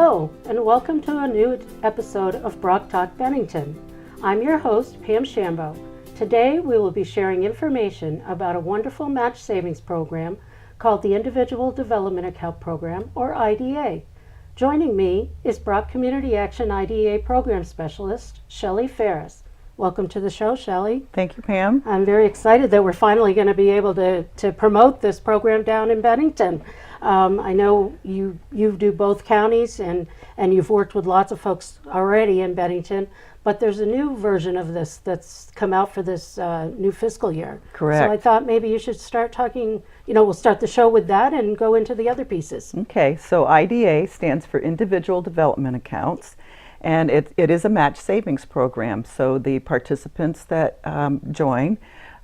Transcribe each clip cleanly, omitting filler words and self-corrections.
Hello, and welcome to a new episode of BROC Talk Bennington. I'm your host, Pam Shambo. Today we will be sharing information about a wonderful match savings program called the Individual Development Account Program, or IDA. Joining me is BROC Community Action IDA Program Specialist, Shelley Ferris. Welcome to the show, Shelley. Thank you, Pam. I'm very excited that we're finally going to be able to promote this program down in Bennington. I know you do both counties and you've worked with lots of folks already in Bennington, but there's a new version of this that's come out for this new fiscal year. Correct. So I thought maybe you should start talking, we'll start the show with that and go into the other pieces. Okay, so IDA stands for Individual Development Accounts, and it is a match savings program. So the participants that join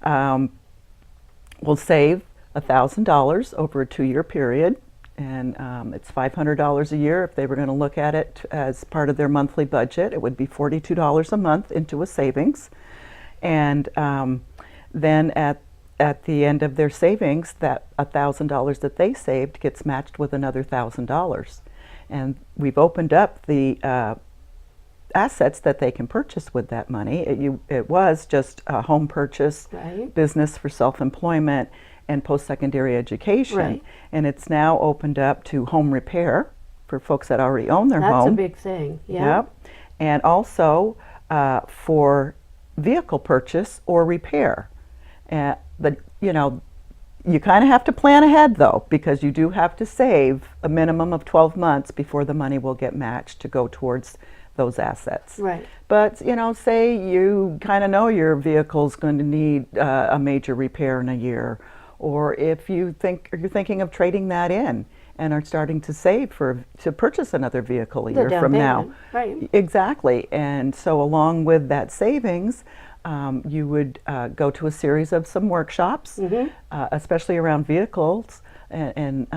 will save $1,000 over a 2-year period, and it's $500 a year. If they were going to look at it as part of their monthly budget, it would be $42 a month into a savings. And then at the end of their savings, that $1,000 that they saved gets matched with another $1,000. And we've opened up the assets that they can purchase with that money. It was just a home purchase, right, business for self-employment, and post-secondary education, right, and it's now opened up to home repair for folks that already own their home. That's a big thing. Yeah. Yep. And also for vehicle purchase or repair. But you kind of have to plan ahead though, because you do have to save a minimum of 12 months before the money will get matched to go towards those assets. Right. But say you kind of know your vehicle's going to need a major repair in a year, or if you're thinking of trading that in and are starting to save to purchase another vehicle a year from now. Right. Exactly. And so along with that savings, you would go to a series of some workshops, especially around vehicles and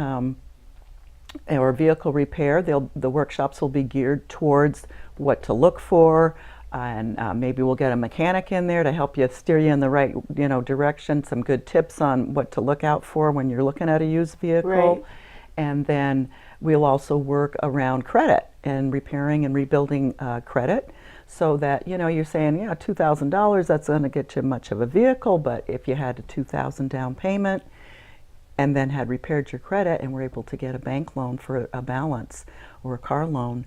or vehicle repair. The workshops will be geared towards what to look for, and maybe we'll get a mechanic in there to help you steer you in the right direction, some good tips on what to look out for when you're looking at a used vehicle. Right. And then we'll also work around credit and repairing and rebuilding credit, so that you're saying, $2,000, that's going to get you much of a vehicle, but if you had a $2,000 down payment and then had repaired your credit and were able to get a bank loan for a balance or a car loan,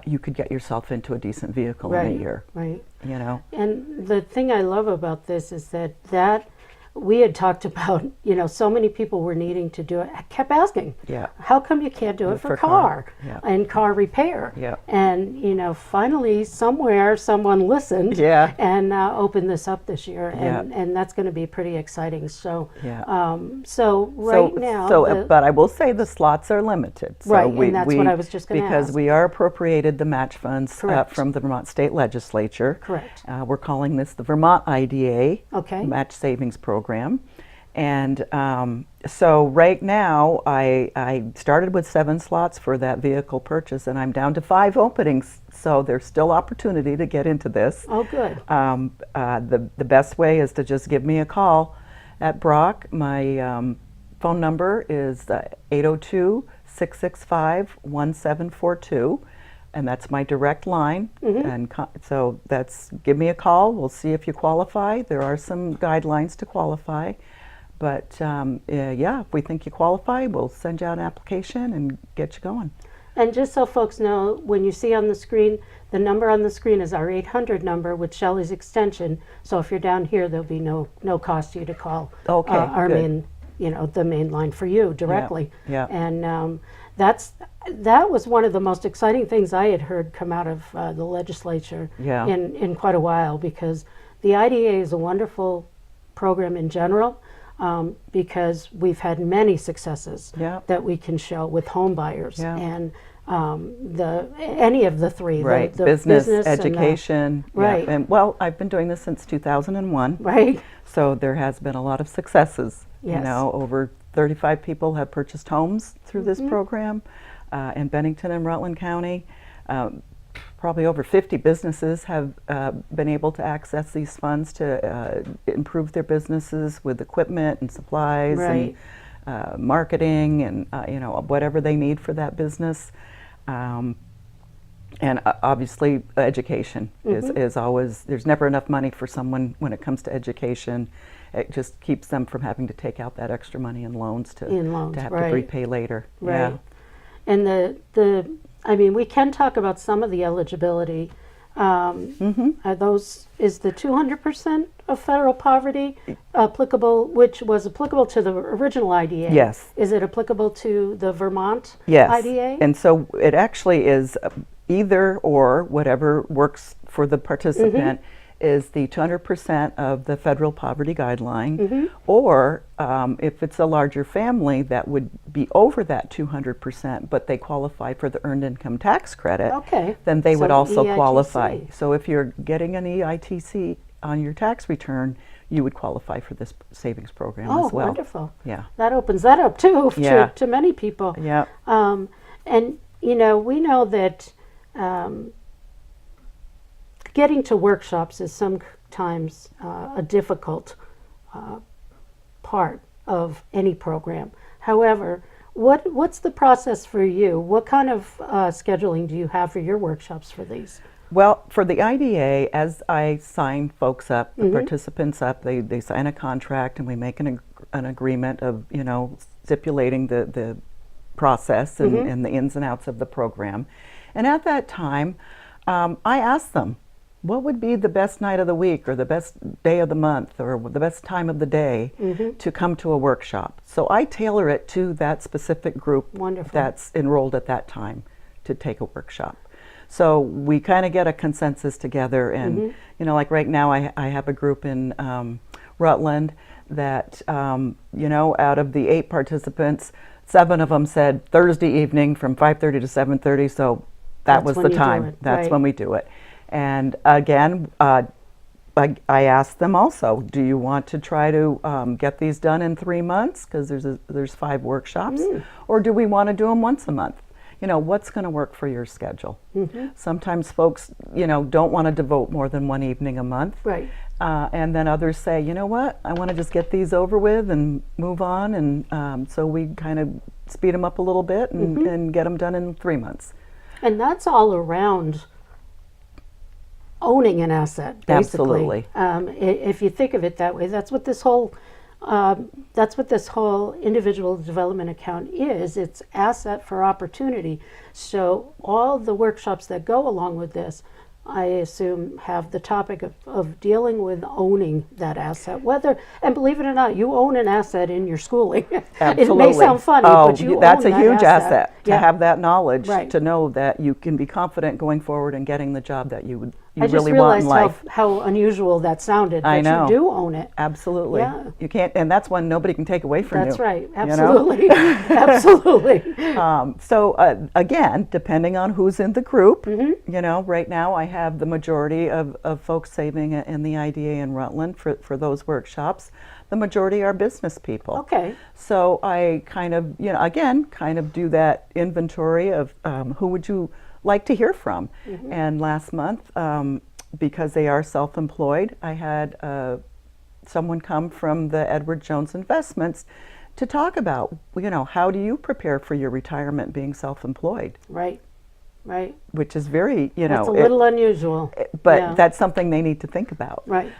you could get yourself into a decent vehicle in a year. Right. And the thing I love about this is that we had talked about, so many people were needing to do it. I kept asking, how come you can't do it for car and car repair? Yeah. And, finally somewhere someone listened and opened this up this year. And that's going to be pretty exciting. So, but I will say the slots are limited. So and that's what I was just going to ask. Because we are appropriated the match funds from the Vermont State Legislature. Correct. We're calling this the Vermont IDA Match Savings Program. And so right now I started with 7 slots for that vehicle purchase, and I'm down to 5 openings, so there's still opportunity to get into this. Oh, good. The best way is to just give me a call at BROC. My phone number is 802-665-1742. And that's my direct line. And so give me a call. We'll see if you qualify. There are some guidelines to qualify. But if we think you qualify, we'll send you out an application and get you going. And just so folks know, when you see on the screen, the number on the screen is our 800 number with Shelley's extension. So if you're down here, there'll be no cost to you to call our main, the main line for you directly. Yeah. And that was one of the most exciting things I had heard come out of the legislature in quite a while, because the IDA is a wonderful program in general, because we've had many successes that we can show with home buyers and any of the three, the business, education, and I've been doing this since 2001, so there has been a lot of successes. Over 35 people have purchased homes through this program in Bennington and Rutland County. Probably over 50 businesses have been able to access these funds to improve their businesses with equipment and supplies and marketing and whatever they need for that business. And obviously, education is always, there's never enough money for someone when it comes to education. It just keeps them from having to take out that extra money in loans to have to repay later. Right. Yeah. And I mean, we can talk about some of the eligibility. Are those, is the 200% of federal poverty applicable, which was applicable to the original IDA? Yes. Is it applicable to the Vermont Yes. IDA? And so it actually is either or, whatever works for the participant, is the 200% of the federal poverty guideline, or if it's a larger family, that would be over that 200%, but they qualify for the earned income tax credit, then they would also qualify. So if you're getting an EITC on your tax return, you would qualify for this savings program as well. Oh, wonderful. Yeah. That opens that up too to many people. Yeah. And, you know, we know that getting to workshops is sometimes a difficult part of any program. However, what's the process for you? What kind of scheduling do you have for your workshops for these? Well, for the IDA, as I sign folks up, the participants up, they sign a contract and we make an agreement of, you know, stipulating the process and the ins and outs of the program. And at that time, I ask them, what would be the best night of the week or the best day of the month or the best time of the day to come to a workshop? So I tailor it to that specific group that's enrolled at that time to take a workshop. So we kind of get a consensus together, and you know, like right now I have a group in Rutland that, you know, out of the 8 participants, 7 of them said Thursday evening from 5:30 to 7:30, so that was the time. That's when we do it. And again, I asked them also, do you want to try to get these done in 3 months? Because there's 5 workshops. Or do we want to do them once a month? You know, what's going to work for your schedule? Sometimes folks, you know, don't want to devote more than 1 evening a month. Right. And then others say, you know what, I want to just get these over with and move on. And so we kind of speed them up a little bit and get them done in 3 months. And that's all around owning an asset, basically. Absolutely. If you think of it that way, that's what this whole individual development account is. It's asset for opportunity. So all the workshops that go along with this, I assume, have the topic of dealing with owning that asset. And believe it or not, you own an asset in your schooling. Absolutely. It may sound funny, but you that's own a huge asset to have that knowledge, to know that you can be confident going forward and getting the job that you really want in life. I just realized how unusual that sounded. I know. You do own it. Absolutely. Yeah. You can't, and that's one nobody can take away from you. That's right. Absolutely. You know? Absolutely. So again, depending on who's in the group, you know, right now I have the majority of folks saving in the IDA in Rutland for those workshops. The majority are business people. Okay. So I kind of, you know, again, kind of do that inventory of who would you like to hear from. And last month, because they are self-employed, I had someone come from the Edward Jones Investments to talk about, you know, how do you prepare for your retirement being self-employed? Right. Right. Which is very, you know. That's a little unusual. But that's something they need to think about. Right.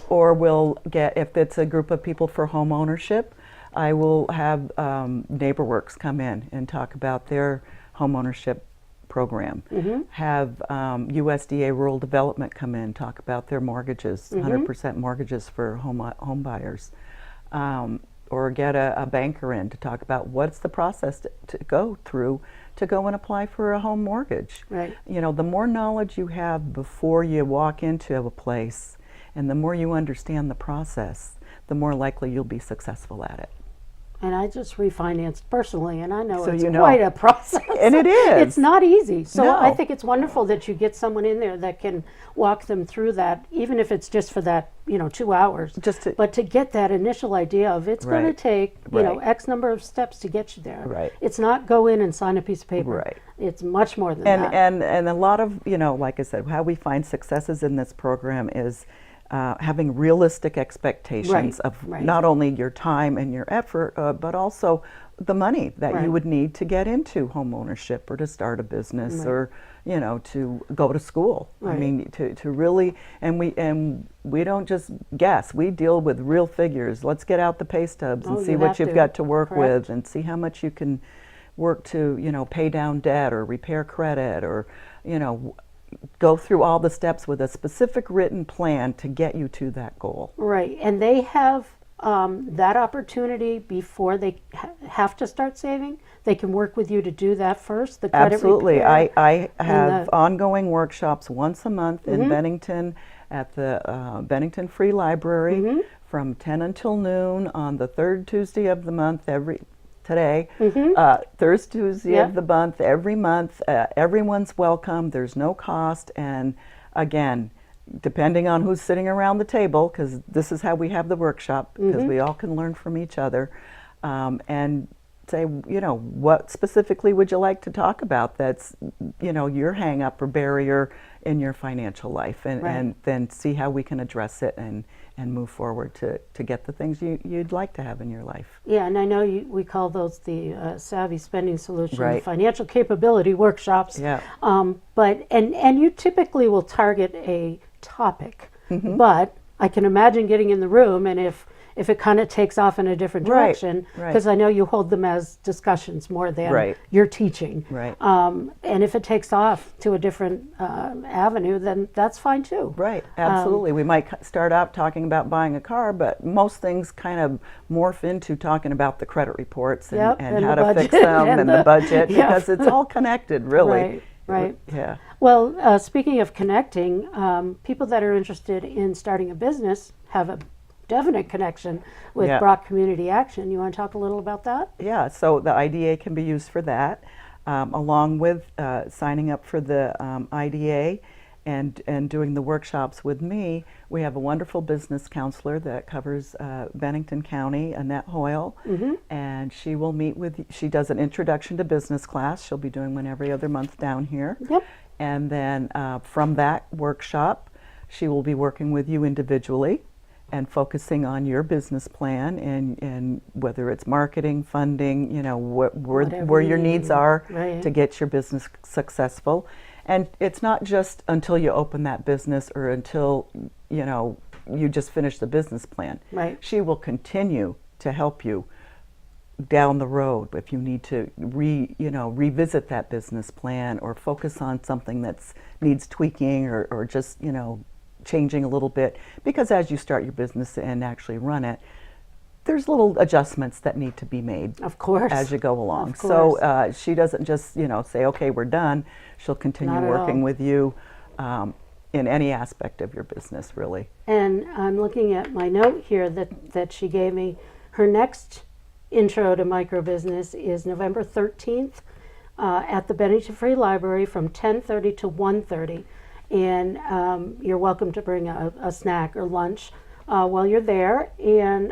Or we'll get, if it's a group of people for home ownership, I will have NeighborWorks come in and talk about their home ownership program. Have USDA Rural Development come in, talk about their mortgages, 100% mortgages for home buyers. Or get a banker in to talk about what's the process to go through to go and apply for a home mortgage. Right. You know, the more knowledge you have before you walk into a place, and the more you understand the process, the more likely you'll be successful at it. And I just refinanced personally, and I know it's quite a process. And it is. It's not easy. So I think it's wonderful that you get someone in there that can walk them through that, even if it's just for that, 2 hours. But to get that initial idea of it's going to take, X number of steps to get you there. Right. It's not go in and sign a piece of paper. Right. It's much more than and, that. And a lot of, like I said, how we find successes in this program is having realistic expectations of right. not only your time and your effort, but also the money that Right. you would need to get into home ownership or to start a business Right. or, you know, to go to school. I Right. mean, to really, and we don't just guess. We deal with real figures. Let's get out the pay stubs and Oh, see you what have you've to. got to work Correct. with and see how much you can work to, you know, pay down debt or repair credit or, you know, go through all the steps with a specific written plan to get you to that goal. Right, and they have that opportunity before they have to start saving. They can work with you to do that first. The credit Absolutely. repair. I and have the- ongoing workshops once a month Mm-hmm. in Bennington at the Bennington Free Library Mm-hmm. from 10 until noon on the third Tuesday of the month third Tuesday Yeah. of the month every month. Everyone's welcome. There's no cost. And again, depending on who's sitting around the table, because this is how we have the workshop, because we all can learn from each other, and say, you know, what specifically would you like to talk about that's, you know, your hang up or barrier in your financial life, and, Right. and then see how we can address it and move forward to get the things you'd like to have in your life. Yeah, and I know we call those the Savvy Spending Solution Right. Financial Capability Workshops. Yeah. But you typically will target a topic, Mm-hmm. but I can imagine getting in the room, and if it kind of takes off in a different Right, direction, right. because I know you hold them as discussions more than Right. you're teaching. Right. And if it takes off to a different avenue, then that's fine too. Right, absolutely. We might start out talking about buying a car, but most things kind of morph into talking about the credit reports and, Yep, and and how the to fix budget them and and the the- budget, yeah. because it's all connected, really. Right, right. Yeah. Well, speaking of connecting, people that are interested in starting a business have a definite connection with Yeah. BROC Community Action. You want to talk a little about that? Yeah, so the IDA can be used for that, along with signing up for the IDA and doing the workshops with me. We have a wonderful business counselor that covers Bennington County, Annette Hoyle, and she will meet with you. She does an introduction to business class. She'll be doing one every other month down here. Yep. And then from that workshop, she will be working with you individually and focusing on your business plan and whether it's marketing, funding, you know, Whatever where your you needs need. are Right. to get your business successful. And it's not just until you open that business or until, you know, you just finish the business plan. Right. She will continue to help you down the road if you need to revisit that business plan or focus on something that's needs tweaking or just, you know, changing a little bit, because as you start your business and actually run it, there's little adjustments that need to be made Of course. as you go along. Of So course. she doesn't just, you know, say, okay, we're done. She'll continue Not at working all. with you in any aspect of your business, really. And I'm looking at my note here that she gave me. Her next intro to microbusiness is November 13th at the Bennington Free Library from 10:30 to 1:30. And you're welcome to bring a snack or lunch while you're there. And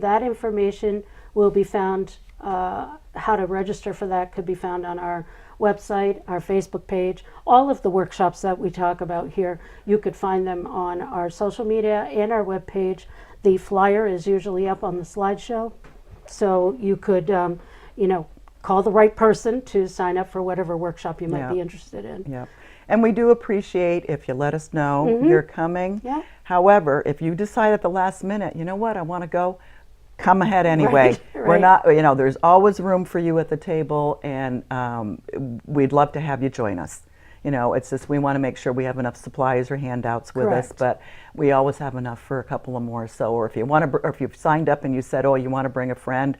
that information will be found, how to register for that could be found on our website, our Facebook page. All of the workshops that we talk about here, you could find them on our social media and our webpage. The flyer is usually up on the slideshow. So you could, call the right person to sign up for whatever workshop you might Yeah. be interested in. Yeah. And we do appreciate if you let us know you're coming. Yeah. However, if you decide at the last minute, you know what, I want to go, come ahead anyway. Right, We're right. not, you know, there's always room for you at the table, and we'd love to have you join us. You know, it's just we want to make sure we have enough supplies or handouts with us, Correct. but we always have enough for a couple of more. So, or if you want to, or if you've signed up and you said, oh, you want to bring a friend,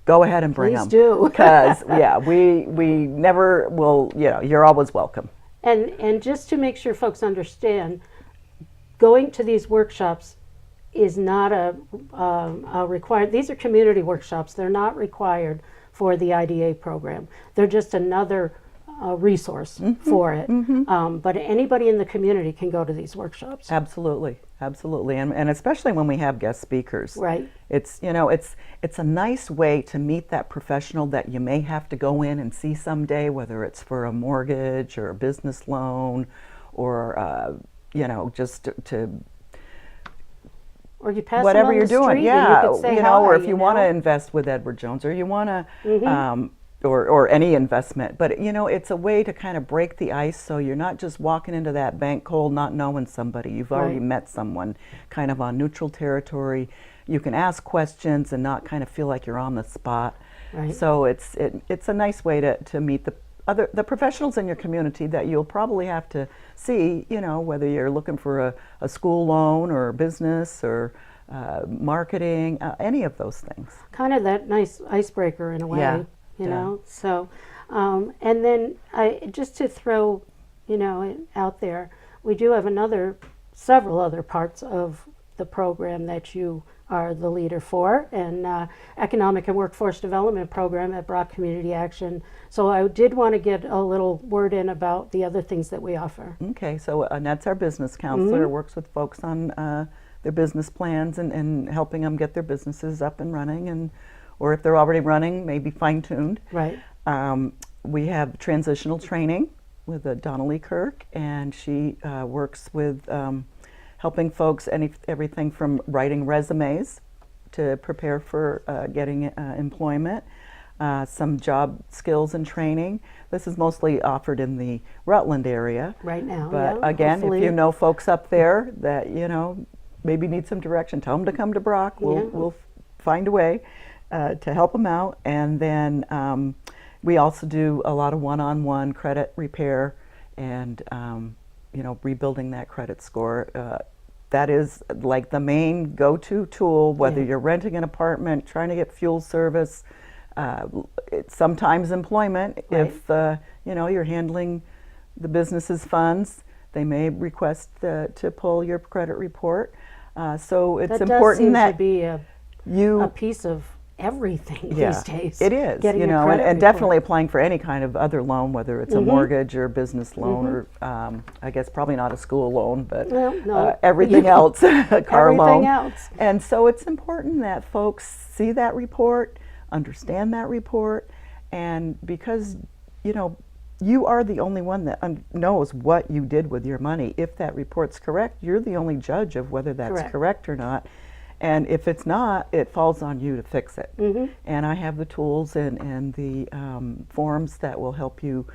go ahead and bring Please them. do. Because we never will. You know, you're always welcome. And just to make sure folks understand, going to these workshops is not a required. These are community workshops. They're not required for the IDA program. They're just another resource for it. But anybody in the community can go to these workshops. Absolutely, absolutely, and especially when we have guest speakers. Right. It's, you know, it's a nice way to meet that professional that you may have to go in and see someday, whether it's for a mortgage or a business loan, or you know, just to Or you pass whatever them on you're the doing, street yeah, and you could say know, or hi, if you want to invest with Edward Jones, or you want to, or any investment. But it's a way to kind of break the ice, so you're not just walking into that bank cold, not knowing somebody. You've already Right. met someone, kind of on neutral territory. You can ask questions and not kind of feel like you're on the spot. Right. So it's a nice way to meet the professionals in your community that you'll probably have to see, whether you're looking for a school loan or a business or marketing, any of those things. Kind of that nice icebreaker in a way, Yeah, you yeah. know. So, and then just to throw, it out there, we do have several other parts of the program that you are the leader for, and Economic and Workforce Development Program at BROC Community Action. So I did want to get a little word in about the other things that we offer. Okay, so Annette's our business counselor, works with folks on their business plans and helping them get their businesses up and running, or if they're already running, maybe fine-tuned. Right. We have transitional training with Donnelly Kirk, and she works with helping folks everything from writing resumes to prepare for getting employment, some job skills and training. This is mostly offered in the Rutland area. Right now, But yeah, again, hopefully. if you know folks up there that, maybe need some direction, tell them to come to BROC. We'll find a way to help them out. And then we also do a lot of one-on-one credit repair and rebuilding that credit score. That is like the main go-to tool, whether you're renting an apartment, trying to get fuel service, sometimes employment. Right. If you're handling the business's funds, they may request to pull your credit report. So it's that important does seem that to be a you piece of everything yeah, these days. it is, Getting a and credit report. definitely applying for any kind of other loan, whether it's a mortgage or business loan, or I guess probably not a school loan, but Well, no. everything else, a car loan. Everything else. And so it's important that folks see that report, understand that report, and because you are the only one that knows what you did with your money. If that report's correct, you're the only judge of whether that's correct or not. And if it's not, it falls on you to fix it. And I have the tools and the forms that will help you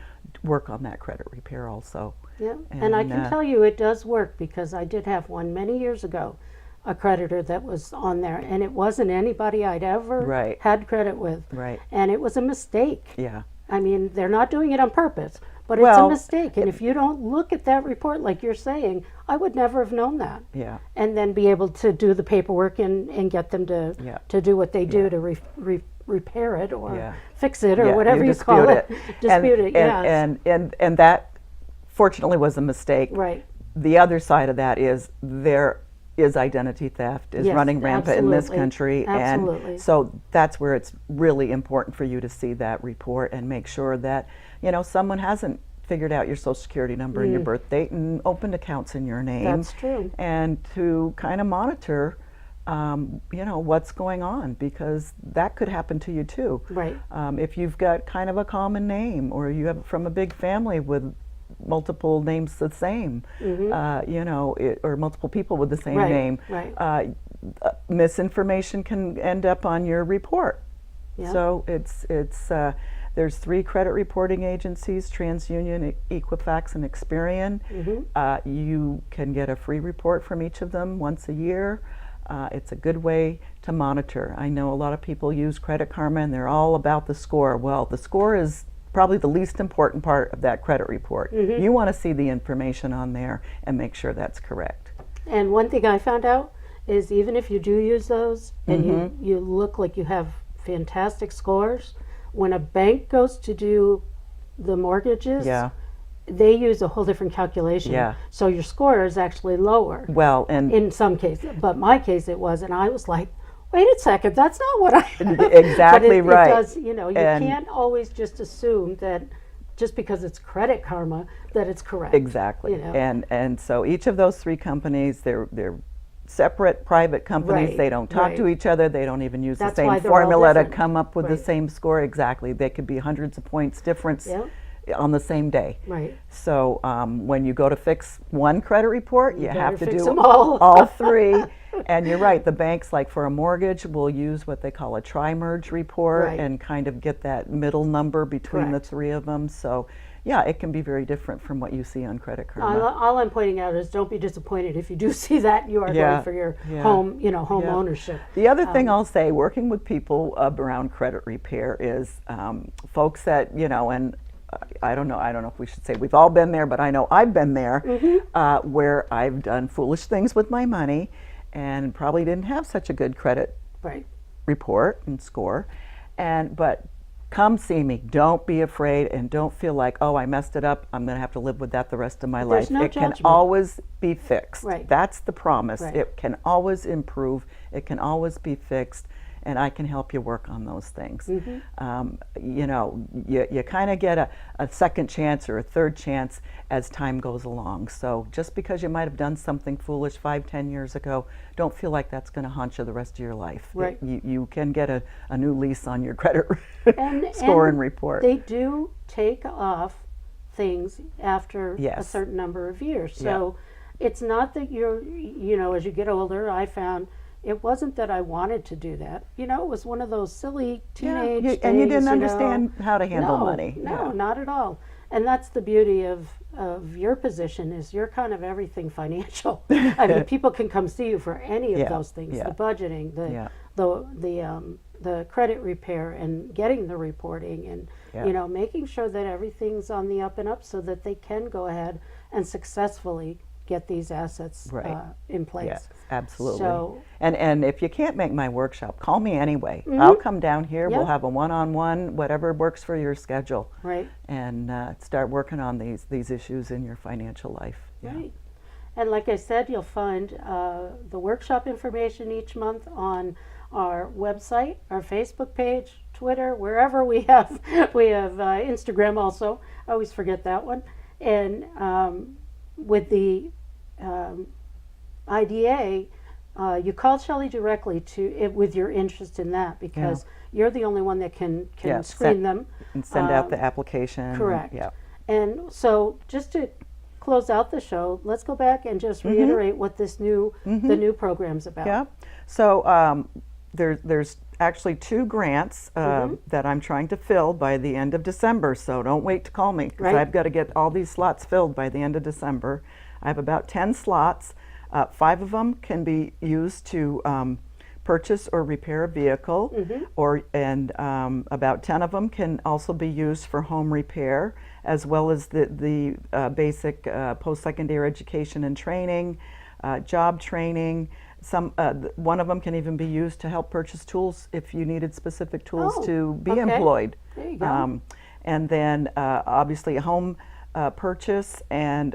work on that credit repair also. Yeah, and I can tell you it does work, because I did have one many years ago, a creditor that was on there, and it wasn't anybody I'd ever had credit with. Right. And it was a mistake. Yeah. I mean, they're not doing it on purpose, but it's Well, a mistake. And if you don't look at that report like you're saying, I would never have known that. Yeah. And then be able to do the paperwork and get them to do what they do to repair it or fix it or whatever you call it. Dispute it, yes. And that fortunately was a mistake. Right. The other side of that is there is identity theft is running rampant in this country. Absolutely. And so that's where it's really important for you to see that report and make sure that, someone hasn't figured out your social security number and your birth date and opened accounts in your name. That's true. And to kind of monitor, what's going on, because that could happen to you too. Right. If you've got kind of a common name, or you have from a big family with multiple names the same, or multiple people with the same name, misinformation can end up on your report. Yeah. So there's 3 credit reporting agencies: TransUnion, Equifax, and Experian. You can get a free report from each of them once a year. It's a good way to monitor. I know a lot of people use Credit Karma and they're all about the score. Well, the score is probably the least important part of that credit report. You want to see the information on there and make sure that's correct. And one thing I found out is, even if you do use those and you look like you have fantastic scores, when a bank goes to do the mortgages, they use a whole different calculation. So your score is actually lower. Well, and in some cases, but my case it was, and I was like, wait a second, that's not what I exactly but right. It does, you can't always just assume that just because it's Credit Karma that it's correct. Exactly. And so each of those 3 companies, they're separate private companies. They don't talk to each other. They don't even use the same formula to come up with the same score. Exactly. They could be hundreds of points difference. on the same day. Right. So when you go to fix one credit report, you better have to fix do them all. all three. And you're right, the banks, like for a mortgage, will use what they call a tri-merge report Right. and kind of get that middle number between Correct. the three of them. So yeah, it can be very different from what you see on Credit All, Karma. all I'm pointing out is don't be disappointed if you do see that you are Yeah, going for your yeah. home, home Yeah. ownership. The other thing I'll say, working with people around credit repair is folks that, and I don't know if we should say we've all been there, but I know I've been there, where I've done foolish things with my money and probably didn't have such a good credit Right. report and score. But come see me. Don't be afraid and don't feel like, oh, I messed it up. I'm going to have to live with that the rest of my life. no It can judgment. always be fixed. Right. That's the promise. Right. It can always improve. It can always be fixed. And I can help you work on those things. You kind of get a second chance or a third chance as time goes along. So just because you might have done something foolish 5-10 years ago, don't feel like that's going to haunt you the rest of your life. Right. You can get a new lease on your credit And, score and report. They do take off things after a Yes. certain number of years. So it's not that you're, as you get older, I found it wasn't that I wanted to do that. It was one of those silly teenage things. And you didn't understand how to handle No, money. No, not at all. And that's the beauty of your position is you're kind of everything financial. I mean, people can come see you for any of those things: the budgeting, the credit repair, and getting the reporting, and making sure that everything's on the up and up, so that they can go ahead and successfully get these assets in place. Yes, absolutely. So, and if you can't make my workshop, call me anyway. I'll come down here. Yeah. We'll have a one-on-one, whatever works for your schedule, right. and start working on these issues in your financial life. Yeah. Right. And like I said, you'll find the workshop information each month on our website, our Facebook page, Twitter, wherever we have Instagram also. I always forget that one. And with the IDA, you call Shelley directly with your interest in that, because you're the only one that can screen them and send out the application. Correct. Yeah. And so, just to close out the show, let's go back and just reiterate what this the new program's about. Yeah. So there's actually 2 grants that I'm trying to fill by the end of December. So don't wait to call me, because Right. I've got to get all these slots filled by the end of December. I have about 10 slots. 5 of them can be used to purchase or repair a vehicle, and about 10 of them can also be used for home repair, as well as the basic post-secondary education and training, job training. One of them can even be used to help purchase tools if you needed specific tools to be employed. There you go. And then obviously a home purchase and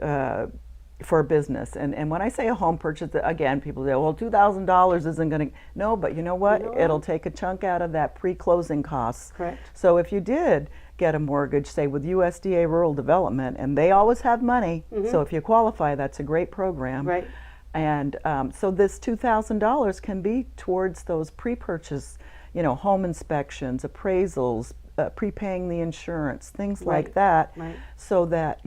for a business. And when I say a home purchase, again, people say, well, $2,000 isn't going to, no, but you know what? It'll take a chunk out of that pre-closing costs. Correct. So if you did get a mortgage, say with USDA Rural Development, and they always have money, so if you qualify, that's a great program. Right. And so this $2,000 can be towards those pre-purchase, home inspections, appraisals, prepaying the insurance, things like that, so that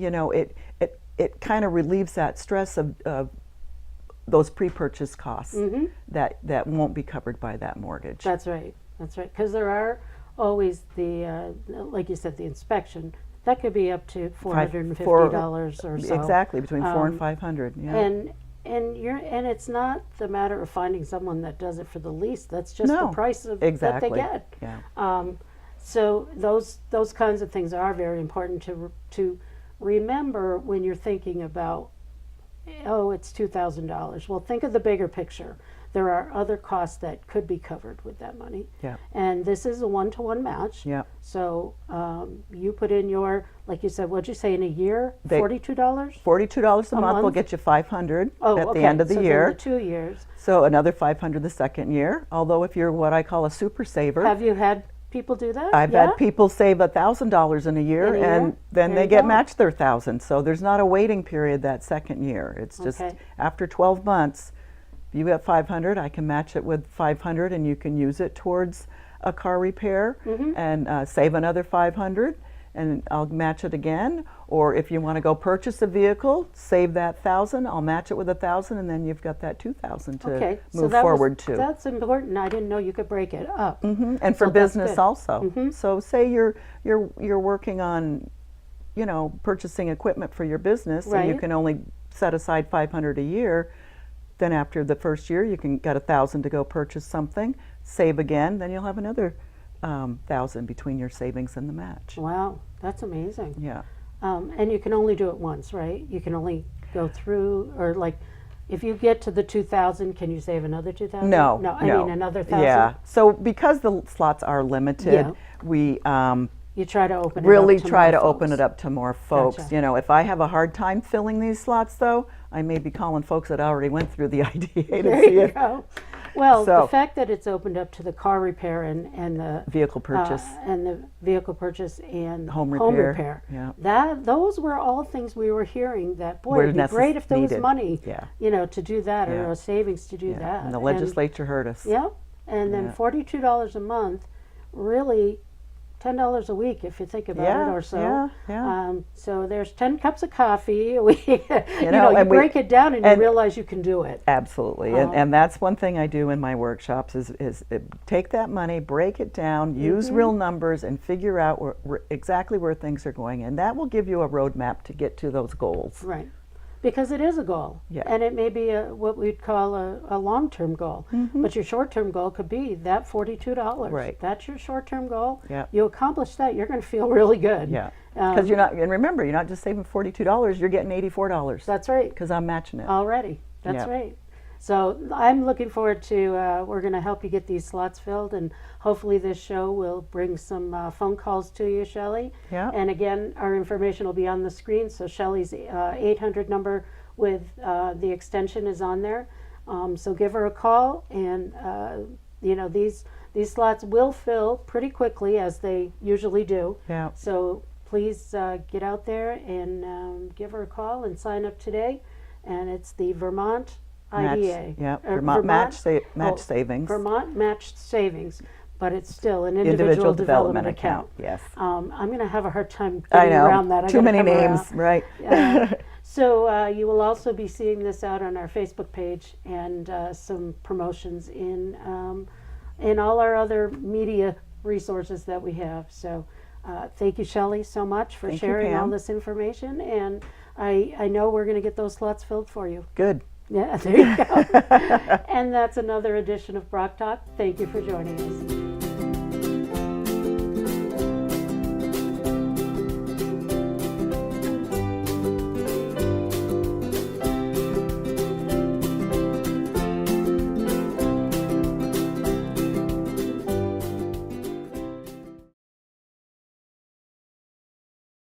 it kind of relieves that stress of those pre-purchase costs that won't be covered by that mortgage. That's right. That's right. Because there are always like you said, the inspection that could be up to $450 or so. Exactly, between $400 and $500. Yeah. And it's not the matter of finding someone that does it for the least. That's just the price that they get. Yeah. So those kinds of things are very important to remember when you're thinking about, it's $2,000. Well, think of the bigger picture. There are other costs that could be covered with that money. Yeah. And this is a one-to-one match. Yeah. So you put in your, like you said, what'd you say in a year? $42? $42 a month will get you $500 at the end of the year. Then the 2 years. So another $500 the second year. Although if you're what I call a super saver. Have you had people do that? I've had people save $1,000 in a year, and then they get matched their $1,000. So there's not a waiting period that second year. It's just after 12 months, you have $500. I can match it with $500, and you can use it towards a car repair and save another $500. and I'll match it again. Or if you want to go purchase a vehicle, save that 1,000, I'll match it with 1,000, and then you've got that 2,000 to Okay, so move forward to. that's important. I didn't know you could break it up. And for So that's business good. also. So say you're working on, purchasing equipment for your business, and you Right. can only set aside 500 a year. Then after the first year, you can get 1,000 to go purchase something, save again, then you'll have another 1,000 between your savings and the match. Wow, that's amazing. Yeah. And you can only do it once, right? You can only go through, or like, if you get to the 2,000, can you save another 2,000? No, I mean another 1,000. Yeah. So because the slots are limited, Yeah. we You try to open really it up to try more to open folks. it up to more folks. Gotcha. If I have a hard time filling these slots, though, I may be calling folks that already went through the IDA to There see you if go. Well, So- the fact that it's opened up to the car repair and the vehicle purchase. and the vehicle purchase and Home repair, yeah. those were all things we were hearing that, boy, Were it'd be great if there was needed. money, Yeah. to do that, or Yeah. a savings to do Yeah. that. And the legislature heard us. Yeah, and then Yeah. $42 a month, really $10 a week if you think about Yeah, it, or so. yeah. So there's 10 cups of coffee. You and we- break it down and you and- realize you can do it. Absolutely, and that's one thing I do in my workshops is take that money, break it down, use real numbers, and figure out exactly where things are going, and that will give you a roadmap to get to those goals. Right. Because it is a goal. Yeah. And it may be what we'd call a long-term goal. But your short-term goal could be that $42. Right. That's your short-term goal. Yeah. You accomplish that, you're going to feel really good. Yeah, because you're not, and remember, you're not just saving $42, you're getting $84. That's right. Because I'm matching it. Already. That's Yeah. right. So I'm looking forward to, we're going to help you get these slots filled, and hopefully this show will bring some phone calls to you, Shelley. Yeah. And again, our information will be on the screen, so Shelley's 800 number with the extension is on there. So give her a call, and these slots will fill pretty quickly, as they usually do. Yeah. So please get out there and give her a call and sign up today. And it's the Vermont IDA. Yeah, or Vermont match savings. Vermont matched savings, but it's still an individual development account. Yes. I'm going to have a hard time I getting know. around that. I Too gotta many come names, around. right? So you will also be seeing this out on our Facebook page, and some promotions in all our other media resources that we have. So thank you, Shelley, so much for Thank you, sharing all Pam. this information, and I know we're going to get those slots filled for you. Good. Yeah, there you go. And that's another edition of BROC Talk. Thank you for joining us.